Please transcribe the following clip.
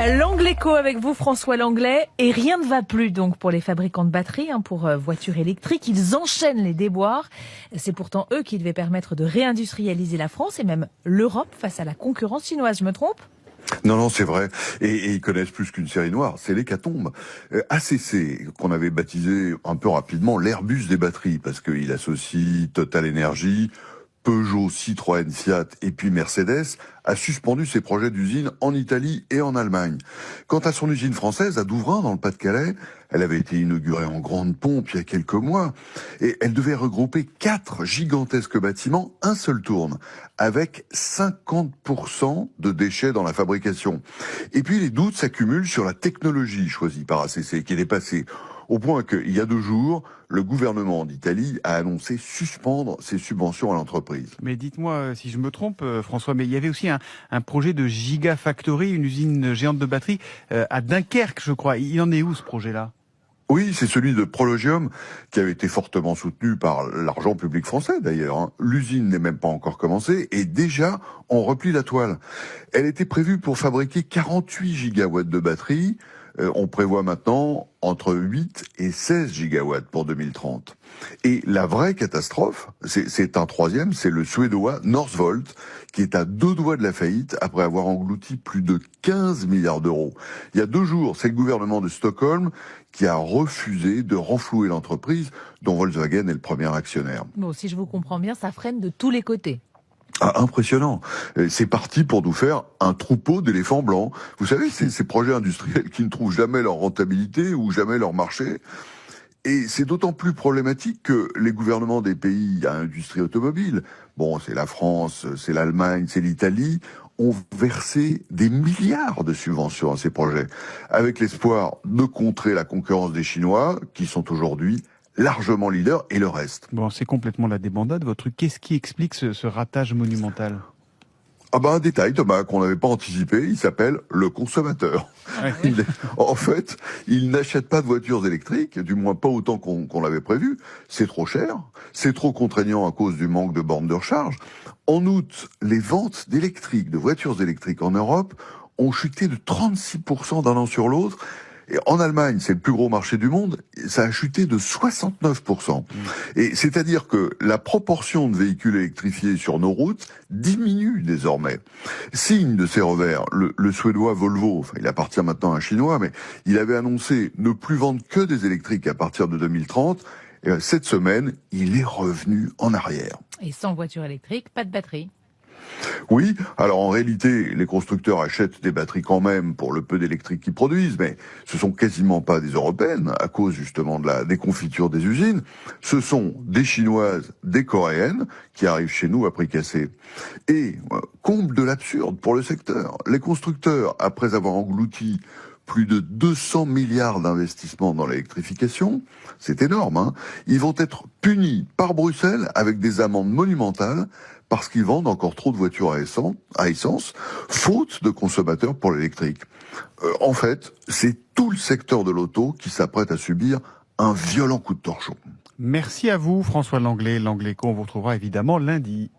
L'Angleco avec vous, François Langlais. Et rien ne va plus donc pour les fabricants de batteries, pour voitures électriques. Ils enchaînent les déboires. C'est pourtant eux qui devaient permettre de réindustrialiser la France et même l'Europe face à la concurrence chinoise. Je me trompe ? Non, c'est vrai. Et ils connaissent plus qu'une série noire, c'est l'hécatombe. ACC, qu'on avait baptisé un peu rapidement l'Airbus des batteries, parce qu'il associe Total Energy, Peugeot, Citroën, Fiat et puis Mercedes, a suspendu ses projets d'usine en Italie et en Allemagne. Quant à son usine française, à Douvrin, dans le Pas-de-Calais, elle avait été inaugurée en grande pompe il y a quelques mois, et elle devait regrouper 4 gigantesques bâtiments, un seul tourne, avec 50% de déchets dans la fabrication. Et puis les doutes s'accumulent sur la technologie choisie par ACC, qui est dépassée, au point qu'il y a 2 jours, le gouvernement d'Italie a annoncé suspendre ses subventions à l'entreprise. Mais dites-moi si je me trompe, François, mais il y avait aussi un projet de Gigafactory, une usine géante de batteries à Dunkerque, je crois. Il en est où ce projet-là ? Oui, c'est celui de Prologium, qui avait été fortement soutenu par l'argent public français d'ailleurs. L'usine n'est même pas encore commencée et déjà on replie la toile. Elle était prévue pour fabriquer 48 gigawatts de batteries. On prévoit maintenant entre 8 et 16 gigawatts pour 2030. Et la vraie catastrophe, c'est un troisième, c'est le suédois Northvolt, qui est à 2 doigts de la faillite après avoir englouti plus de 15 milliards d'euros. Il y a 2 jours, c'est le gouvernement de Stockholm qui a refusé de renflouer l'entreprise, dont Volkswagen est le premier actionnaire. Bon, si je vous comprends bien, ça freine de tous les côtés. Ah, impressionnant. C'est parti pour nous faire un troupeau d'éléphants blancs. Vous savez, ces projets industriels qui ne trouvent jamais leur rentabilité ou jamais leur marché. Et c'est d'autant plus problématique que les gouvernements des pays à industrie automobile, bon, c'est la France, c'est l'Allemagne, c'est l'Italie, ont versé des milliards de subventions à ces projets, avec l'espoir de contrer la concurrence des Chinois, qui sont aujourd'hui largement leader, et le reste. Bon, c'est complètement la débandade, votre truc. Qu'est-ce qui explique ce ratage monumental ? Un détail, Thomas, qu'on n'avait pas anticipé, il s'appelle le consommateur. Ouais. En fait, il n'achète pas de voitures électriques, du moins pas autant qu'on l'avait prévu. C'est trop cher, c'est trop contraignant à cause du manque de bornes de recharge. En août, les ventes d'électriques, de voitures électriques en Europe, ont chuté de 36% d'un an sur l'autre. Et en Allemagne, c'est le plus gros marché du monde, ça a chuté de 69%. Et c'est-à-dire que la proportion de véhicules électrifiés sur nos routes diminue désormais. Signe de ces revers, le suédois Volvo, il appartient maintenant à un chinois, mais il avait annoncé ne plus vendre que des électriques à partir de 2030. Et cette semaine, il est revenu en arrière. Et sans voiture électrique, pas de batterie. Oui, alors en réalité, les constructeurs achètent des batteries quand même pour le peu d'électrique qu'ils produisent, mais ce sont quasiment pas des européennes, à cause justement de la déconfiture des usines. Ce sont des chinoises, des coréennes, qui arrivent chez nous à prix cassé. Et, comble de l'absurde pour le secteur, les constructeurs, après avoir englouti plus de 200 milliards d'investissements dans l'électrification, c'est énorme, ils vont être punis par Bruxelles avec des amendes monumentales parce qu'ils vendent encore trop de voitures à essence, faute de consommateurs pour l'électrique. En fait, c'est tout le secteur de l'auto qui s'apprête à subir un violent coup de torchon. Merci à vous, François Langlais. L'Angleco, on vous retrouvera évidemment lundi.